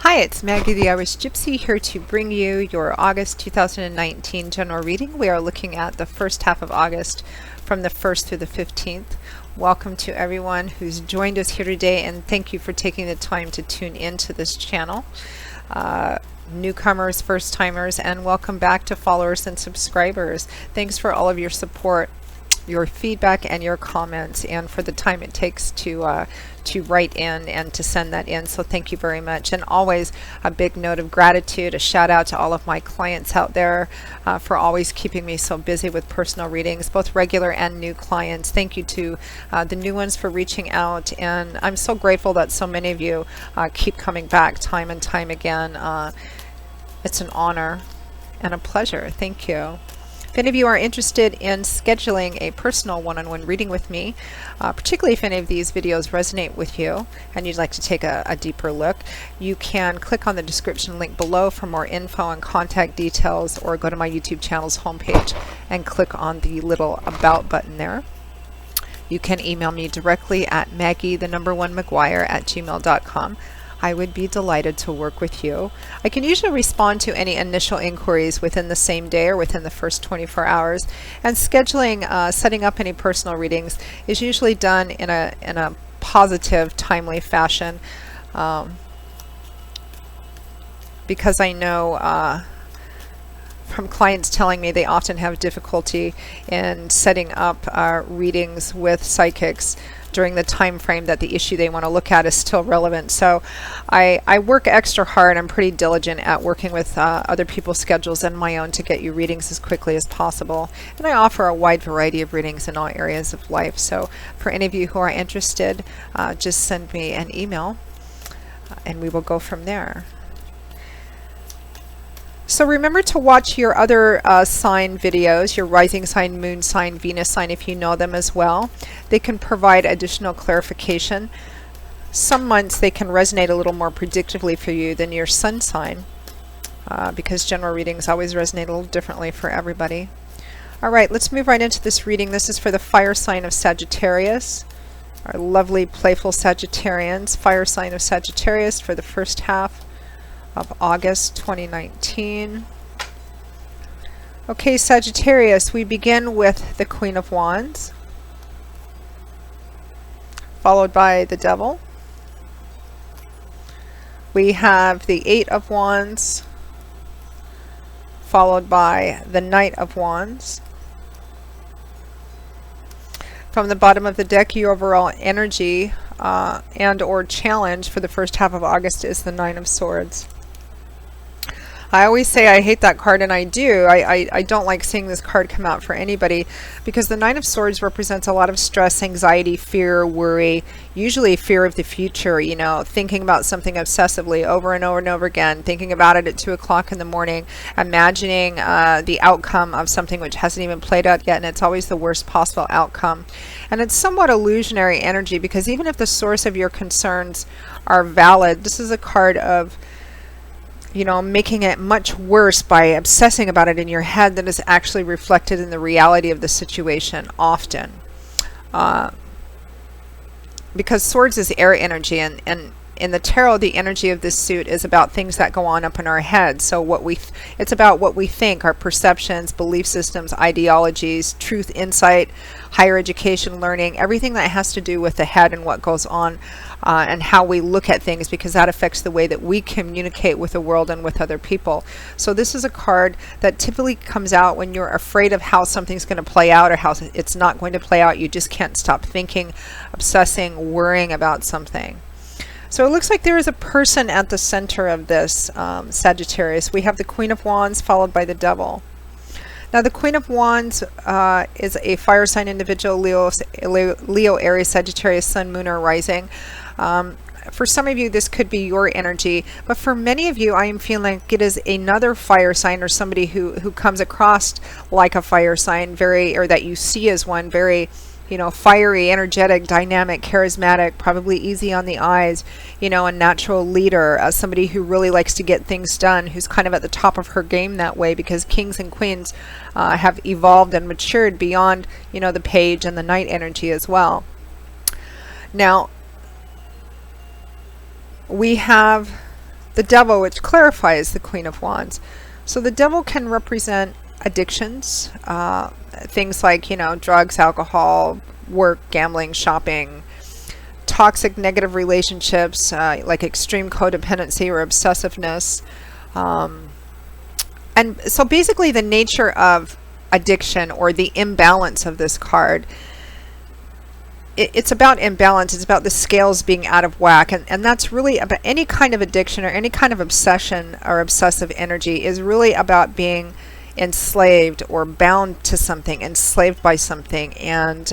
Hi, it's Maggie the Irish Gypsy here to bring you your August 2019 general reading. We are looking at the first half of August from the 1st through the 15th. Welcome to everyone who's joined us here today, and thank you for taking the time to tune into this channel. Newcomers, first timers, and welcome back to followers and subscribers. Thanks for all of your support, your feedback, and your comments, and for the time it takes to write in and to send that in. So thank you very much. And always a big note of gratitude, a shout out to all of my clients out there for always keeping me so busy with personal readings, both regular and new clients. Thank you to the new ones for reaching out, and I'm so grateful that so many of you keep coming back time and time again. It's an honor and a pleasure. Thank you. If any of you are interested in scheduling a personal one-on-one reading with me, particularly if any of these videos resonate with you and you'd like to take a deeper look, you can click on the description link below for more info and contact details, or go to my YouTube channel's homepage and click on the little About button there. You can email me directly at maggie1mcguire@gmail.com. I would be delighted to work with you. I can usually respond to any initial inquiries within the same day or within the first 24 hours. And scheduling, setting up any personal readings is usually done in a positive, timely fashion, because I know from clients telling me they often have difficulty in setting up readings with psychics during the time frame that the issue they want to look at is still relevant. So I work extra hard. I'm pretty diligent at working with other people's schedules and my own to get you readings as quickly as possible. And I offer a wide variety of readings in all areas of life. So for any of you who are interested, just send me an email and we will go from there. So remember to watch your other sign videos, your rising sign, moon sign, Venus sign, if you know them as well. They can provide additional clarification. Some months they can resonate a little more predictably for you than your sun sign, because general readings always resonate a little differently for everybody. All right, let's move right into this reading. This is for the fire sign of Sagittarius, our lovely, playful Sagittarians. Fire sign of Sagittarius for the first half of August 2019. Okay, Sagittarius, we begin with the Queen of Wands, followed by the Devil. We have the Eight of Wands, followed by the Knight of Wands. From the bottom of the deck, your overall energy and or challenge for the first half of August is the Nine of Swords. I always say I hate that card, and I do. I don't like seeing this card come out for anybody, because the Nine of Swords represents a lot of stress, anxiety, fear, worry, usually fear of the future, you know, thinking about something obsessively over and over and over again, thinking about it at 2 o'clock in the morning, imagining the outcome of something which hasn't even played out yet, and it's always the worst possible outcome. And it's somewhat illusionary energy, because even if the source of your concerns are valid, this is a card of, you know, making it much worse by obsessing about it in your head than is actually reflected in the reality of the situation often. Because swords is air energy, and in the tarot, the energy of this suit is about things that go on up in our heads. So it's about what we think, our perceptions, belief systems, ideologies, truth, insight, higher education, learning, everything that has to do with the head and what goes on, and how we look at things, because that affects the way that we communicate with the world and with other people. So this is a card that typically comes out when you're afraid of how something's going to play out or how it's not going to play out. You just can't stop thinking, obsessing, worrying about something. So it looks like there is a person at the center of this, Sagittarius. We have the Queen of Wands followed by the Devil. Now the Queen of Wands is a fire sign individual, Leo, Aries, Sagittarius, Sun, Moon, or Rising. For some of you, this could be your energy, but for many of you, I am feeling like it is another fire sign, or somebody who comes across like a fire sign, or that you see as one, very, you know, fiery, energetic, dynamic, charismatic, probably easy on the eyes, you know, a natural leader, somebody who really likes to get things done, who's kind of at the top of her game that way, because kings and queens have evolved and matured beyond, you know, the page and the knight energy as well. Now, we have the devil, which clarifies the Queen of Wands. So the devil can represent addictions, things like, drugs, alcohol, work, gambling, shopping, toxic negative relationships, like extreme codependency or obsessiveness. And so basically the nature of addiction, or the imbalance of this card, it's about imbalance. It's about the scales being out of whack. And that's really about any kind of addiction or any kind of obsession or obsessive energy is really about being enslaved or bound to something, enslaved by something. And,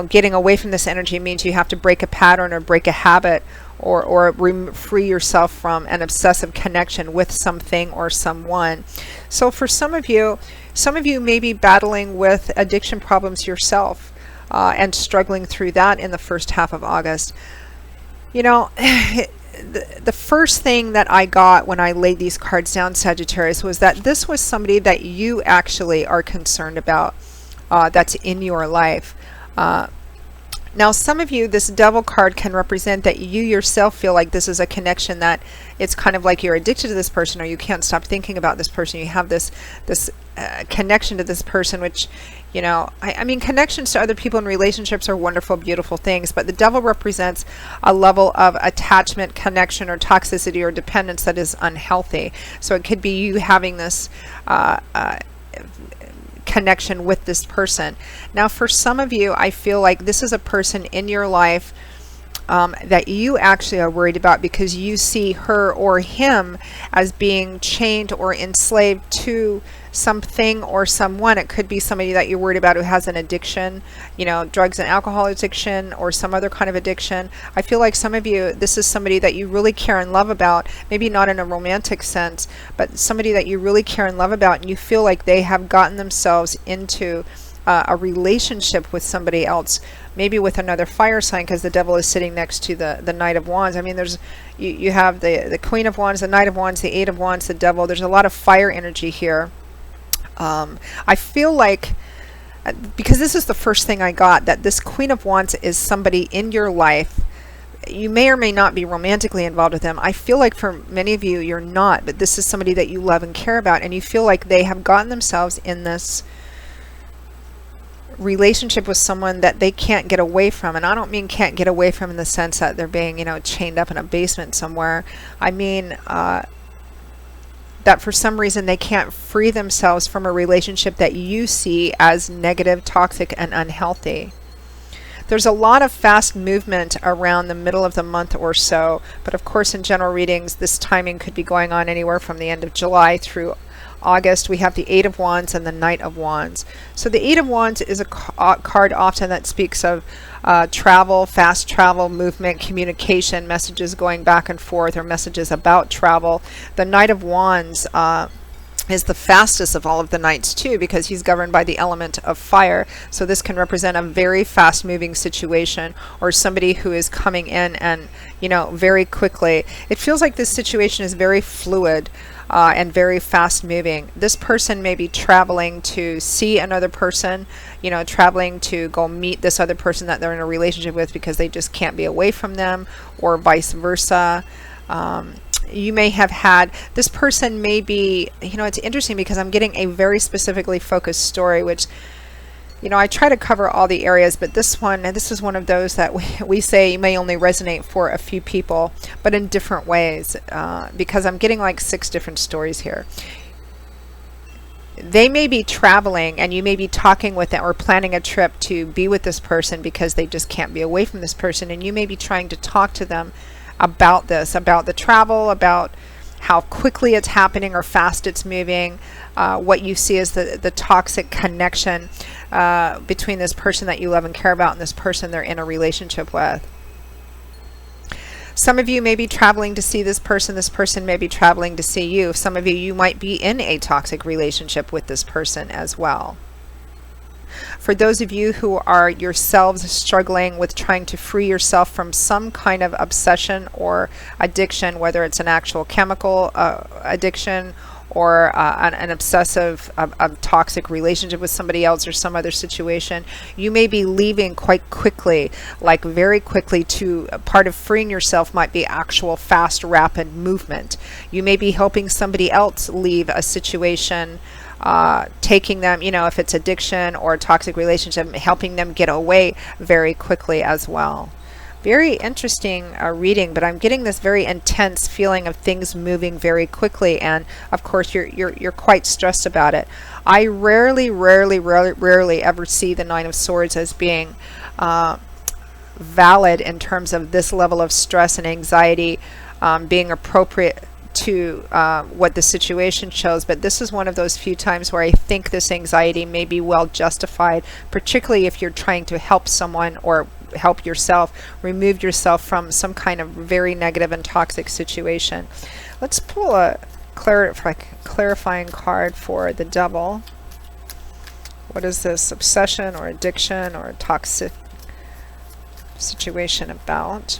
getting away from this energy means you have to break a pattern or break a habit, or free yourself from an obsessive connection with something or someone. So for some of you may be battling with addiction problems yourself, and struggling through that in the first half of August. The first thing that I got when I laid these cards down, Sagittarius, was that this was somebody that you actually are concerned about, that's in your life. Now, some of you, this devil card can represent that you yourself feel like this is a connection, that it's kind of like you're addicted to this person, or you can't stop thinking about this person. You have this connection to this person, which, I mean, connections to other people and relationships are wonderful, beautiful things, but the devil represents a level of attachment, connection, or toxicity or dependence that is unhealthy. So it could be you having this connection with this person. Now, for some of you, I feel like this is a person in your life that you actually are worried about, because you see her or him as being chained or enslaved to something or someone. It could be somebody that you're worried about who has an addiction, drugs and alcohol addiction, or some other kind of addiction. I feel like some of you, this is somebody that you really care and love about, maybe not in a romantic sense, but somebody that you really care and love about, and you feel like they have gotten themselves into a relationship with somebody else, maybe with another fire sign, because the devil is sitting next to the Knight of Wands. I mean, there's you have the Queen of Wands, the Knight of Wands, the Eight of Wands, the devil. There's a lot of fire energy here. I feel like, because this is the first thing I got, that this Queen of Wands is somebody in your life. You may or may not be romantically involved with them. I feel like for many of you, you're not, but this is somebody that you love and care about, and you feel like they have gotten themselves in this relationship with someone that they can't get away from. And I don't mean can't get away from in the sense that they're being, chained up in a basement somewhere. I mean that for some reason they can't free themselves from a relationship that you see as negative, toxic, and unhealthy. There's a lot of fast movement around the middle of the month or so, but of course in general readings this timing could be going on anywhere from the end of July through August. We have the Eight of Wands and the Knight of Wands. So the Eight of Wands is a card often that speaks of travel, fast travel, movement, communication, messages going back and forth, or messages about travel. The Knight of Wands is the fastest of all of the knights too, because he's governed by the element of fire. So this can represent a very fast moving situation, or somebody who is coming in and very quickly. It feels like this situation is very fluid and very fast moving. This person may be traveling to see another person, traveling to go meet this other person that they're in a relationship with because they just can't be away from them, or vice versa. You may have had, this person may be, it's interesting because I'm getting a very specifically focused story, which, I try to cover all the areas, but this is one of those that we say may only resonate for a few people, but in different ways, because I'm getting like 6 different stories here. They may be traveling, and you may be talking with them or planning a trip to be with this person because they just can't be away from this person, and you may be trying to talk to them about this, about the travel, about how quickly it's happening or fast it's moving, what you see as the toxic connection between this person that you love and care about and this person they're in a relationship with. Some of you may be traveling to see this person may be traveling to see you. Some of you might be in a toxic relationship with this person as well. For those of you who are yourselves struggling with trying to free yourself from some kind of obsession or addiction, whether it's an actual chemical addiction or an obsessive, a toxic relationship with somebody else or some other situation, you may be leaving quite quickly, like very quickly. To part of freeing yourself might be actual fast, rapid movement. You may be helping somebody else leave a situation, taking them, if it's addiction or a toxic relationship, helping them get away very quickly as well. Very interesting reading, but I'm getting this very intense feeling of things moving very quickly, and of course you're quite stressed about it. I rarely ever see the Nine of Swords as being valid in terms of this level of stress and anxiety being appropriate to what the situation shows, but this is one of those few times where I think this anxiety may be well justified, particularly if you're trying to help someone or help yourself, remove yourself from some kind of very negative and toxic situation. Let's pull a clarifying card for the Devil. What is this obsession or addiction or toxic situation about?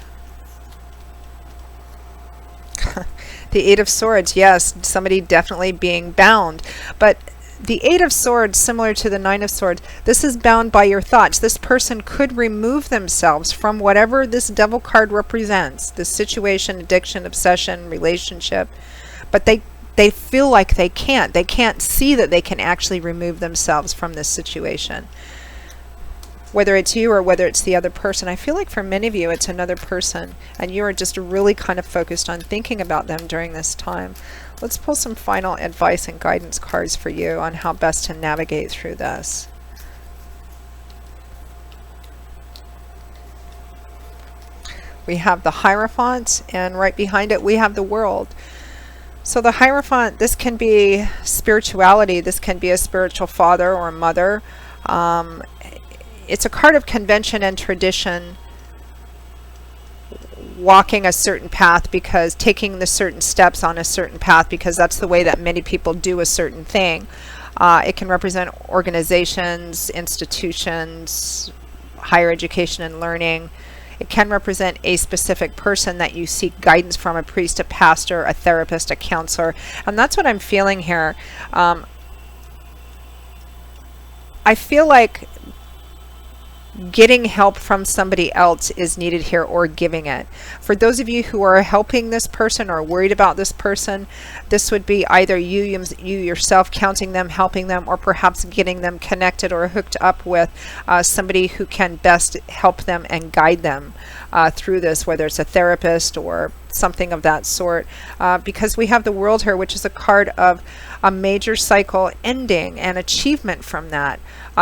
The Eight of Swords, yes, somebody definitely being bound, but the Eight of Swords, similar to the Nine of Swords, this is bound by your thoughts. This person could remove themselves from whatever this Devil card represents, this situation, addiction, obsession, relationship, but they feel like they can't. They can't see that they can actually remove themselves from this situation. Whether it's you or whether it's the other person, I feel like for many of you it's another person, and you are just really kind of focused on thinking about them during this time. Let's pull some final advice and guidance cards for you on how best to navigate through this. We have the Hierophant, and right behind it we have the World. So the Hierophant, this can be spirituality, this can be a spiritual father or mother. It's a card of convention and tradition, walking a certain path, because taking the certain steps on a certain path, because that's the way that many people do a certain thing. It can represent organizations, institutions, higher education and learning. It can represent a specific person that you seek guidance from, a priest, a pastor, a therapist, a counselor, and that's what I'm feeling here. I feel like getting help from somebody else is needed here, or giving it. For those of you who are helping this person or worried about this person, this would be either you yourself counseling them, helping them, or perhaps getting them connected or hooked up with somebody who can best help them and guide them through this, whether it's a therapist or something of that sort, because we have the World here, which is a card of a major cycle ending and achievement from that.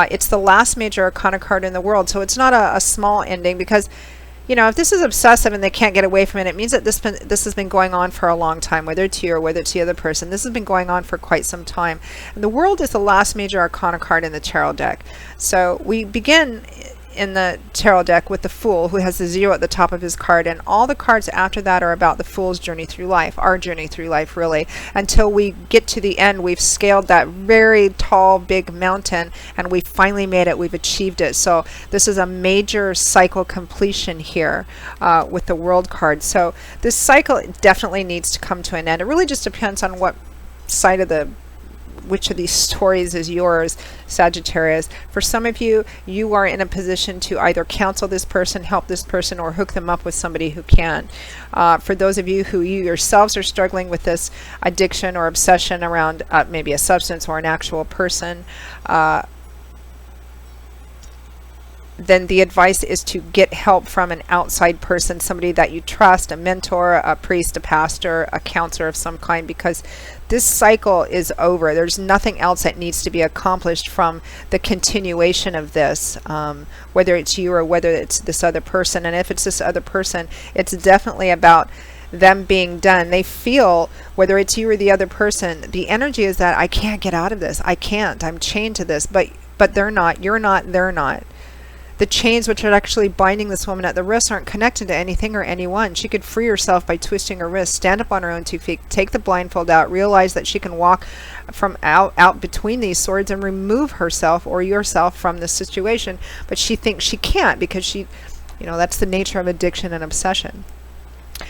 It's the last major arcana card in the World, so it's not a small ending, because if this is obsessive and they can't get away from it, it means that this has been going on for a long time, whether it's you or whether it's the other person. This has been going on for quite some time, and the World is the last major arcana card in the tarot deck. So we begin in the tarot deck with the Fool, who has the 0 at the top of his card, and all the cards after that are about the Fool's journey through life, our journey through life, really, until we get to the end. We've scaled that very tall, big mountain, and we've finally made it. We've achieved it. So this is a major cycle completion here with the World card. So this cycle definitely needs to come to an end. It really just depends on what side of which of these stories is yours, Sagittarius. For some of you, you are in a position to either counsel this person, help this person, or hook them up with somebody who can. For those of you who you yourselves are struggling with this addiction or obsession around maybe a substance or an actual person, then the advice is to get help from an outside person, somebody that you trust, a mentor, a priest, a pastor, a counselor of some kind, because this cycle is over. There's nothing else that needs to be accomplished from the continuation of this, whether it's you or whether it's this other person. And if it's this other person, it's definitely about them being done. They feel, whether it's you or the other person, the energy is that I can't get out of this. I can't. I'm chained to this. But they're not. You're not. They're not. The chains which are actually binding this woman at the wrist aren't connected to anything or anyone. She could free herself by twisting her wrist, stand up on her own 2 feet, take the blindfold out, realize that she can walk from out between these swords and remove herself or yourself from this situation. But she thinks she can't, because that's the nature of addiction and obsession.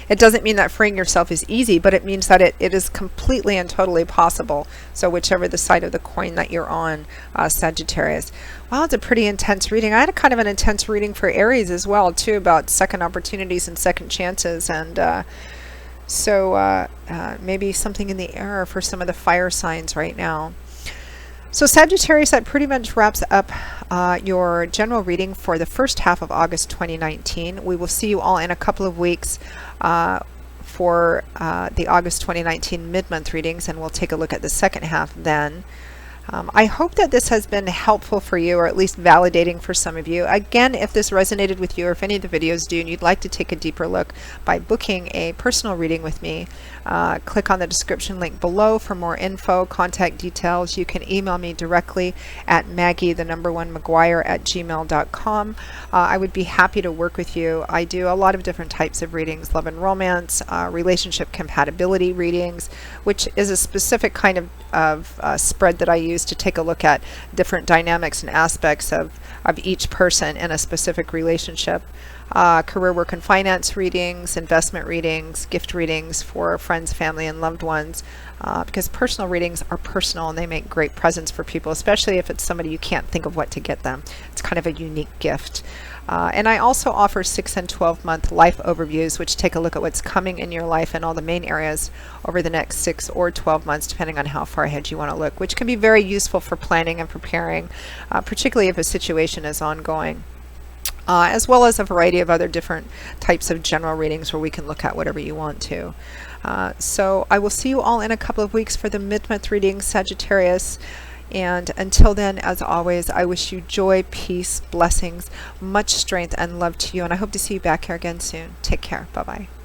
It doesn't mean that freeing yourself is easy, but it means that it is completely and totally possible. So whichever the side of the coin that you're on, Sagittarius. Wow, it's a pretty intense reading. I had a kind of an intense reading for Aries as well, too, about second opportunities and second chances. And so maybe something in the air for some of the fire signs right now. So Sagittarius, that pretty much wraps up your general reading for the first half of August 2019. We will see you all in a couple of weeks for the August 2019 mid-month readings, and we'll take a look at the second half then. I hope that this has been helpful for you, or at least validating for some of you. Again, if this resonated with you, or if any of the videos do, and you'd like to take a deeper look by booking a personal reading with me, click on the description link below for more info, contact details. You can email me directly at Maggie1McGuire@gmail.com. I would be happy to work with you. I do a lot of different types of readings: love and romance, relationship compatibility readings, which is a specific kind of spread that I use to take a look at different dynamics and aspects of each person in a specific relationship. Career, work, and finance readings, investment readings, gift readings for friends, family, and loved ones, because personal readings are personal and they make great presents for people, especially if it's somebody you can't think of what to get them. It's kind of a unique gift. And I also offer 6 and 12-month life overviews, which take a look at what's coming in your life and all the main areas over the next 6 or 12 months, depending on how far ahead you want to look, which can be very useful for planning and preparing, particularly if a situation is ongoing. As well as a variety of other different types of general readings where we can look at whatever you want to. So I will see you all in a couple of weeks for the mid-month readings, Sagittarius. And until then, as always, I wish you joy, peace, blessings, much strength, and love to you. And I hope to see you back here again soon. Take care. Bye-bye.